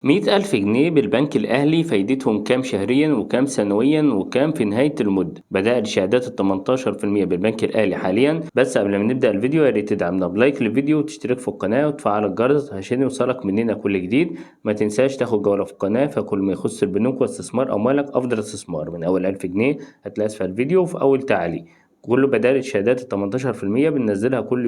100,000 جنيه بالبنك الأهلي فايدتهم كام شهريا وكام سنويا وكام في نهاية المدة؟ بدائل شهادات ال 18% بالبنك الأهلي حاليا. بس قبل ما نبدأ الفيديو يا ريت تدعمنا بلايك للفيديو وتشترك في القناة وتفعل الجرس عشان يوصلك مننا كل جديد. ما تنساش تاخد جولة في القناة فكل ما يخص البنوك واستثمار أموالك أفضل استثمار من أول 1000 جنيه هتلاقي أسفل الفيديو وفي أول تعليق. كل بدائل الشهادات ال 18% بننزلها كل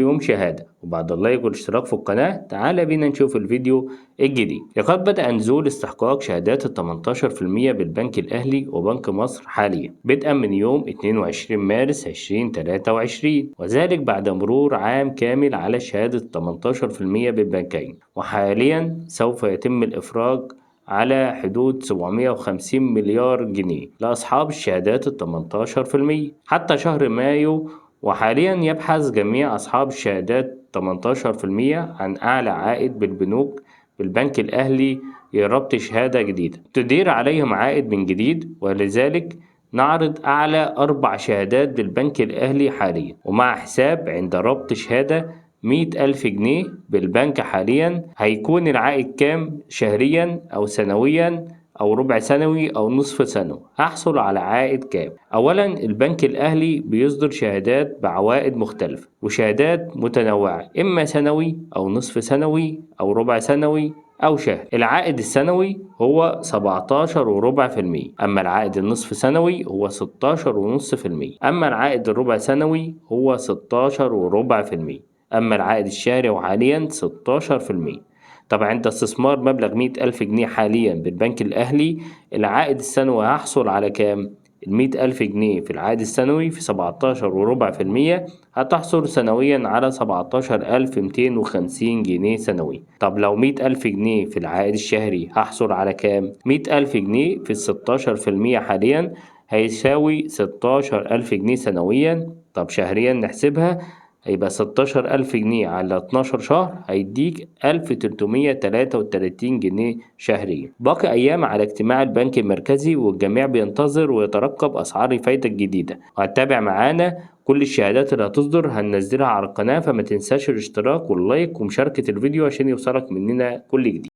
يوم شهادة، وبعد اللايك والاشتراك في القناة تعالى بينا نشوف الفيديو الجديد. لقد بدأ نزول استحقاق شهادات ال 18% بالبنك الأهلي وبنك مصر حاليا بدءا من يوم 22 مارس 2023، وذلك بعد مرور عام كامل على شهادة 18% بالبنكين. وحاليا سوف يتم الإفراج على حدود 750 مليار جنيه لأصحاب الشهادات ال 18% حتى شهر مايو. وحاليا يبحث جميع أصحاب الشهادات 18% عن أعلى عائد بالبنوك بالبنك الأهلي لربط شهادة جديدة تدير عليهم عائد من جديد، ولذلك نعرض أعلى 4 شهادات بالبنك الأهلي حاليا، ومع حساب عند ربط شهادة 100,000 جنيه بالبنك حاليا هيكون العائد كام شهريا أو سنويا أو ربع سنوي أو نصف سنوي. هحصل على عائد كام؟ أولا البنك الأهلي بيصدر شهادات بعوائد مختلفة وشهادات متنوعة، إما سنوي أو نصف سنوي أو ربع سنوي أو شهر. العائد السنوي هو 17.4%، أما العائد النصف سنوي هو 16.5%، أما العائد الربع سنوي هو 16.4%، أما العائد الشهري وحاليا 16%. طبعا عند استثمار مبلغ 100,000 جنيه حاليا بالبنك الأهلي العائد السنوي هحصل على كام؟ 100,000 جنيه في العائد السنوي في 17.4% هتحصل سنويا على 17,250 جنيه سنوي. طب لو 100,000 جنيه في العائد الشهري هحصل على كام؟ 100,000 جنيه في 16% حاليا هيساوي 16,000 جنيه سنويا. طب شهريا نحسبها، هيبقى 16,000 جنيه على 12 شهر هيديك 1333 جنيه شهريا. باقي أيام على اجتماع البنك المركزي والجميع بينتظر ويترقب أسعار الفايدة الجديدة، وهتتابع معانا كل الشهادات اللي هتصدر هننزلها على القناة. فما تنساش الاشتراك واللايك ومشاركة الفيديو عشان يوصلك مننا كل جديد.